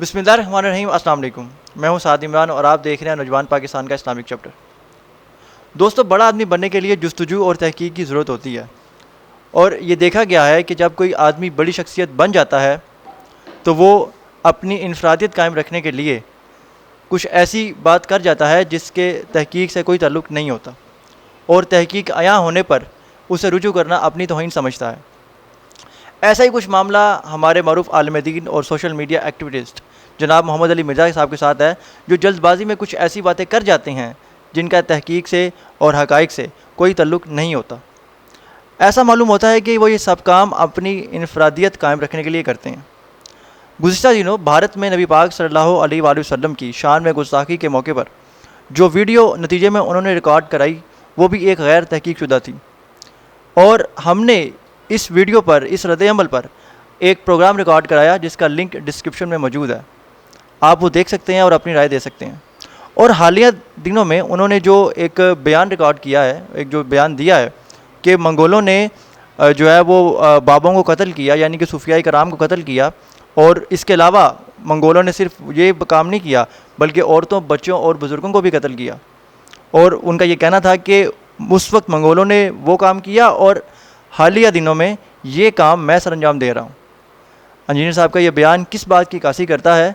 بسم اللہ الرحمن الرحیم. السلام علیکم. میں ہوں سعد عمران اور آپ دیکھ رہے ہیں نوجوان پاکستان کا اسلامک چیپٹر. دوستو, بڑا آدمی بننے کے لیے جستجو اور تحقیق کی ضرورت ہوتی ہے, اور یہ دیکھا گیا ہے کہ جب کوئی آدمی بڑی شخصیت بن جاتا ہے تو وہ اپنی انفرادیت قائم رکھنے کے لیے کچھ ایسی بات کر جاتا ہے جس کے تحقیق سے کوئی تعلق نہیں ہوتا, اور تحقیق عیاں ہونے پر اسے رجوع کرنا اپنی توہین سمجھتا ہے. ایسا ہی کچھ معاملہ ہمارے معروف عالم دین اور سوشل میڈیا ایکٹیویسٹ جناب محمد علی مرزا صاحب کے ساتھ ہے, جو جلد بازی میں کچھ ایسی باتیں کر جاتے ہیں جن کا تحقیق سے اور حقائق سے کوئی تعلق نہیں ہوتا. ایسا معلوم ہوتا ہے کہ وہ یہ سب کام اپنی انفرادیت قائم رکھنے کے لیے کرتے ہیں. گزشتہ دنوں بھارت میں نبی پاک صلی اللہ علیہ وآلہ وسلم کی شان میں گستاخی کے موقع پر جو ویڈیو نتیجے میں انہوں نے ریکارڈ کرائی وہ بھی ایک غیر تحقیق شدہ تھی, اور ہم نے اس ویڈیو پر, اس رد عمل پر ایک پروگرام ریکارڈ کرایا جس کا لنک ڈسکرپشن میں موجود ہے. آپ وہ دیکھ سکتے ہیں اور اپنی رائے دے سکتے ہیں. اور حالیہ دنوں میں انہوں نے جو ایک بیان ریکارڈ کیا ہے, ایک جو بیان دیا ہے کہ منگولوں نے جو ہے وہ بابوں کو قتل کیا, یعنی کہ صوفیاء کرام کو قتل کیا, اور اس کے علاوہ منگولوں نے صرف یہ کام نہیں کیا بلکہ عورتوں, بچوں اور بزرگوں کو بھی قتل کیا. اور ان کا یہ کہنا تھا کہ اس وقت منگولوں نے وہ کام کیا اور حالیہ دنوں میں یہ کام میں سر انجام دے رہا ہوں. انجینئر صاحب کا یہ بیان کس بات کی عکاسی کرتا ہے؟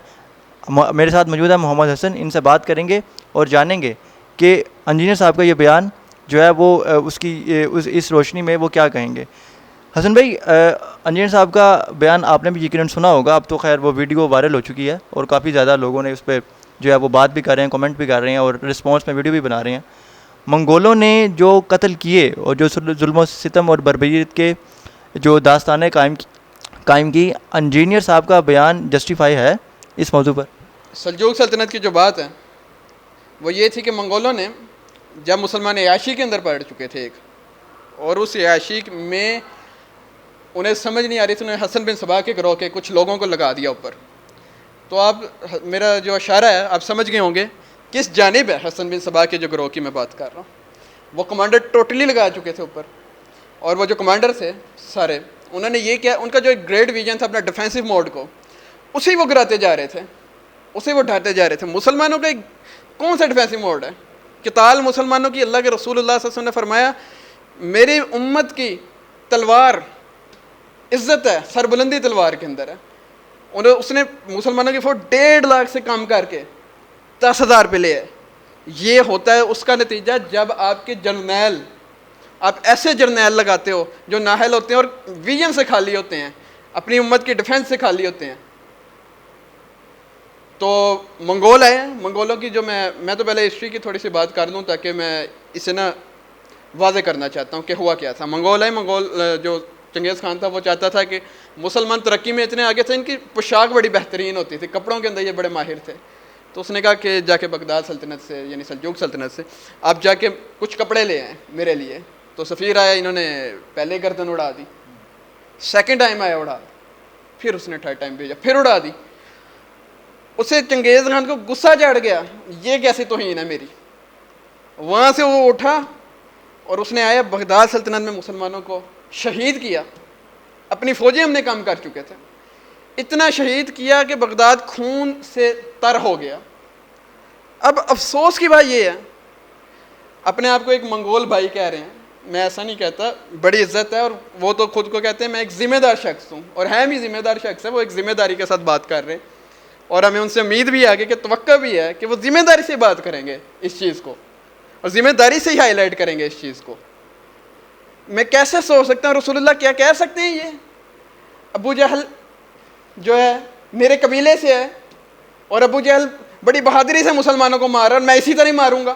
میرے ساتھ موجود ہے محمد حسن, ان سے بات کریں گے اور جانیں گے کہ انجینئر صاحب کا یہ بیان جو ہے وہ اس روشنی میں وہ کیا کہیں گے. حسن بھائی, انجینئر صاحب کا بیان آپ نے بھی یقیناً سنا ہوگا. اب تو خیر وہ ویڈیو وائرل ہو چکی ہے اور کافی زیادہ لوگوں نے اس پہ جو ہے وہ بات بھی کر رہے ہیں, کمنٹ بھی کر رہے ہیں اور رسپانس میں ویڈیو بھی بنا رہے ہیں. منگولوں نے جو قتل کیے اور جو ظلم و ستم اور بربریت کے جو داستانیں قائم کی, انجینئر صاحب کا بیان جسٹیفائی ہے اس موضوع پر؟ سلجوق سلطنت کی جو بات ہے وہ یہ تھی کہ منگولوں نے جب مسلمان عیاشی کے اندر پڑ چکے تھے ایک, اور اس عیاشی میں انہیں سمجھ نہیں آ رہی تھی, انہیں حسن بن صبا کے گروہ کے کچھ لوگوں کو لگا دیا اوپر. تو آپ میرا جو اشارہ ہے آپ سمجھ گئے ہوں گے کس جانب ہے حسن بن صبا کے جو گروہ کی میں بات کر رہا ہوں. وہ کمانڈر ٹوٹلی لگا چکے تھے اوپر, اور وہ جو کمانڈر تھے سارے, انہوں نے یہ کیا, ان کا جو ایک گریڈ ویژن تھا اپنا ڈیفینسو موڈ کو, اسی وہ گراتے جا رہے تھے, اسے وہ ڈھاتے جا رہے تھے. مسلمانوں کا ایک کون سا ڈیفینسو موڈ ہے؟ قتال مسلمانوں کی, اللہ کے رسول اللہ صلی اللہ علیہ وسلم نے فرمایا میری امت کی تلوار عزت ہے, سربلندی تلوار کے اندر ہے. اس نے مسلمانوں کی فوج 1.5 لاکھ سے کم کر کے 10,000 پہ لے ہے. یہ ہوتا ہے اس کا نتیجہ جب آپ کے جرنیل, آپ ایسے جرنیل لگاتے ہو جو نااہل ہوتے ہیں اور ویژن سے خالی ہوتے ہیں, اپنی امت کی ڈیفینس سے خالی ہوتے ہیں. تو منگول آئے, منگولوں کی جو میں تو پہلے ہسٹری کی تھوڑی سی بات کر دوں تاکہ میں اسے نا واضح کرنا چاہتا ہوں کہ ہوا کیا تھا. منگول آئے, منگول جو چنگیز خان تھا وہ چاہتا تھا کہ مسلمان ترقی میں اتنے آگے تھے, ان کی پوشاک بڑی بہترین ہوتی تھی, کپڑوں کے اندر یہ بڑے ماہر تھے. تو اس نے کہا کہ جا کے بغداد سلطنت سے, یعنی سلجوق سلطنت سے آپ جا کے کچھ کپڑے لے آئیں میرے لیے. تو سفیر آیا, انہوں نے پہلے گردن اڑا دی, سیکنڈ ٹائم آیا اڑا, پھر اس نے تھرڈ ٹائم بھیجا, پھر اڑا دی. اسے چنگیز خان کو غصہ چڑھ گیا, یہ کیسی توہین ہے میری. وہاں سے وہ اٹھا اور اس نے آیا بغداد سلطنت میں مسلمانوں کو شہید کیا. اپنی فوجیں ہم نے کم کر چکے تھے, اتنا شہید کیا کہ بغداد خون سے تر ہو گیا. اب افسوس کی بات یہ ہے, اپنے آپ کو ایک منگول بھائی کہہ رہے ہیں, میں ایسا نہیں کہتا, بڑی عزت ہے, اور وہ تو خود کو کہتے ہیں میں ایک ذمہ دار شخص ہوں, اور ہے بھی ذمہ دار شخص ہے, وہ ایک ذمہ داری کے ساتھ بات کر رہے ہیں, اور ہمیں ان سے امید بھی آگے کہ توقع بھی ہے کہ وہ ذمہ داری سے بات کریں گے اس چیز کو, اور ذمہ داری سے ہی ہائی لائٹ کریں گے اس چیز کو. میں کیسے سوچ سکتا ہوں, رسول اللہ کیا کہہ سکتے ہیں یہ؟ ابو جہل جو ہے میرے قبیلے سے ہے, اور ابو جہل بڑی بہادری سے مسلمانوں کو مار رہا ہے, اور میں اسی طرح ماروں گا,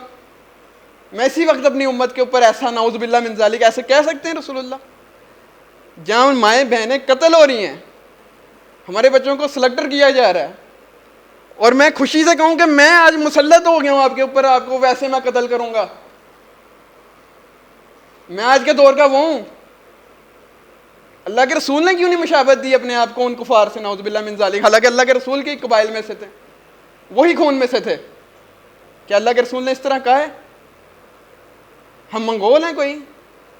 میں اسی وقت اپنی امت کے اوپر ایسا نعوذ باللہ من ذالک ایسے کہہ سکتے ہیں رسول اللہ؟ جہاں مائیں بہنیں قتل ہو رہی ہیں, ہمارے بچوں کو سلیکٹر کیا جا رہا ہے, اور میں خوشی سے کہوں کہ میں آج مسلط ہو گیا ہوں آپ کے اوپر, آپ کو ویسے میں قتل کروں گا. میں آج کے دور کا وہ ہوں. اللہ کے رسول نے کیوں نہیں مشابہت دی اپنے آپ کو ان کفار سے, نعوذ باللہ من ذالک, حالانکہ اللہ کے رسول کے قبائل میں سے تھے, وہی خون میں سے تھے. کیا اللہ کے رسول نے اس طرح کہا ہے؟ ہم منگول ہیں کوئی؟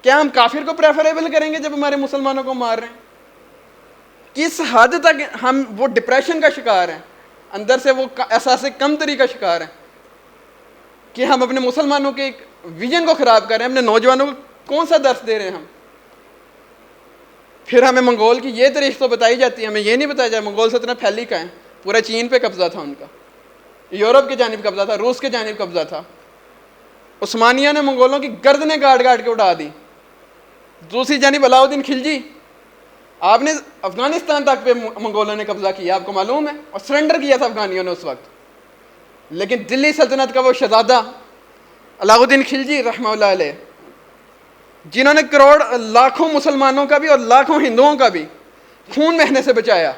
کیا ہم کافر کو پریفریبل کریں گے جب ہمارے مسلمانوں کو مار رہے ہیں؟ کس حد تک ہم وہ ڈپریشن کا شکار ہیں, اندر سے وہ احساس کمتری کا شکار ہیں کہ ہم اپنے مسلمانوں کے ایک ویژن کو خراب کر رہے ہیں, اپنے نوجوانوں کو کون سا درس دے رہے ہیں ہم. پھر ہمیں منگول کی یہ تاریخ تو بتائی جاتی ہے, ہمیں یہ نہیں بتایا جائے منگول سلطنت پھیلی کہاں ہے. پورا چین پہ قبضہ تھا ان کا, یورپ کی جانب قبضہ تھا, روس کی جانب قبضہ تھا. عثمانیہ نے منگولوں کی گردنیں کاٹ کاٹ کے اڑا دی. دوسری جانب علاؤدین خلجی, آپ نے افغانستان تک پہ منگولوں نے قبضہ کیا, آپ کو معلوم ہے, اور سرنڈر کیا تھا افغانیوں نے اس وقت. لیکن دلی سلطنت کا وہ شہزادہ علاؤدین خلجی رحمہ اللہ علیہ, جنہوں نے کروڑ لاکھوں مسلمانوں کا بھی اور لاکھوں ہندوؤں کا بھی خون بہنے سے بچایا,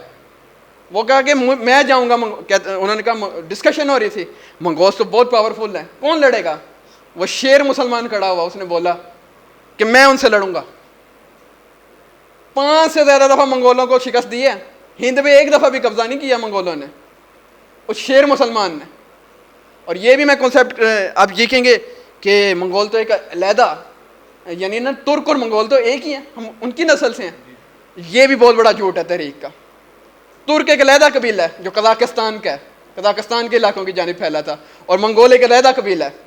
وہ کہا کہ میں جاؤں گا. انہوں نے کہا, ڈسکشن ہو رہی تھی, منگولز تو بہت پاورفل ہیں, کون لڑے گا؟ وہ شیر مسلمان کھڑا ہوا, اس نے بولا کہ میں ان سے لڑوں گا. 5 سے زیادہ دفعہ منگولوں کو شکست دی ہے, ہند پہ ایک دفعہ بھی قبضہ نہیں کیا منگولوں نے, اس شیر مسلمان نے. اور یہ بھی میں کنسیپٹ, آپ یہ کہیں گے کہ منگول تو ایک علیحدہ, یعنی نا ترک اور منگول تو ایک ہی ہیں, ہم ان کی نسل سے ہیں. یہ بھی بہت بڑا جھوٹ ہے تحریک کا. ترک ایک علیحدہ قبیلہ ہے جو قزاقستان کا ہے, قزاقستان کے علاقوں کی جانب پھیلا تھا, اور منگول ایک علیحدہ قبیلہ ہے,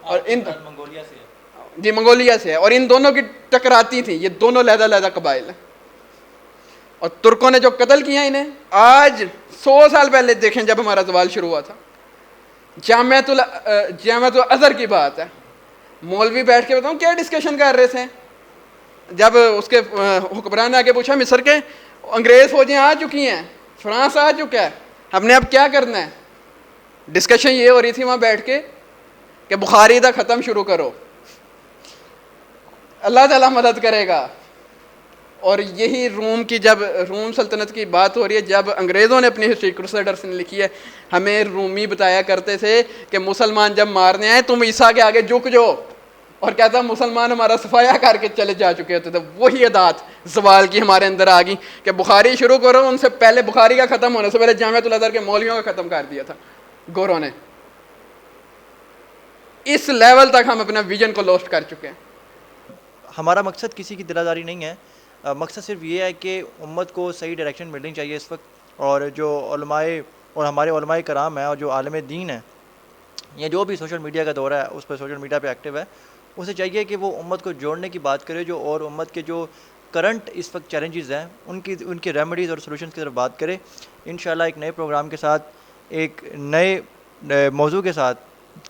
اور ان جی منگولیا سے ہے, اور ان دونوں کی ٹکراتی تھیں. یہ دونوں علیحدہ علیحدہ قبائل ہیں, اور ترکوں نے جو قتل کیا انہیں, آج 100 سال پہلے دیکھیں جب ہمارا زوال شروع ہوا تھا, جامعۃ الازہر کی بات ہے, مولوی بیٹھ کے بتاؤں کیا ڈسکشن کر رہے تھے. جب اس کے حکمران نے آگے پوچھا, مصر کے انگریز فوجیں آ چکی ہیں, فرانس آ چکا ہے, ہم نے اب کیا کرنا ہے. ڈسکشن یہ ہو رہی تھی وہاں بیٹھ کے کہ بخاری دا ختم شروع کرو, اللہ تعالیٰ مدد کرے گا. اور یہی روم سلطنت کی بات ہو رہی ہے, جب انگریزوں نے اپنی ہسٹری کروسیڈرز نے لکھی ہے, ہمیں رومی بتایا کرتے تھے کہ مسلمان جب مارنے آئے تم عیسیٰ کے آگے جھک جاؤ, اور کہتا مسلمان ہمارا صفایا کر کے چلے جا چکے ہوتے تھے. وہی عادات زوال کی ہمارے اندر آ گئی کہ بخاری شروع کرو, ان سے پہلے بخاری کا ختم ہونے سے پہلے جامعۃ الازہر کے مولویوں کا ختم کر دیا تھا گوروں نے. اس لیول تک ہم اپنا ویژن کو لوسٹ کر چکے ہیں. ہمارا مقصد کسی کی دل آزاری نہیں ہے, مقصد صرف یہ ہے کہ امت کو صحیح ڈائریکشن ملنی چاہیے اس وقت. اور جو علماء اور ہمارے علماء کرام ہیں, اور جو عالم دین ہیں, یا جو بھی سوشل میڈیا کا دور ہے اس پہ سوشل میڈیا پہ ایکٹیو ہے, اسے چاہیے کہ وہ امت کو جوڑنے کی بات کرے, جو اور امت کے جو کرنٹ اس وقت چیلنجز ہیں ان کی ریمیڈیز اور سولوشنز کی طرف بات کرے. انشاءاللہ ایک نئے پروگرام کے ساتھ, ایک نئے موضوع کے ساتھ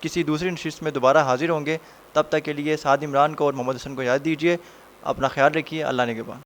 کسی دوسری نشست میں دوبارہ حاضر ہوں گے. تب تک کے لیے سعد عمران کو اور محمد حسن کو یاد دیجیے. اپنا خیال رکھیے. اللہ نگہبان.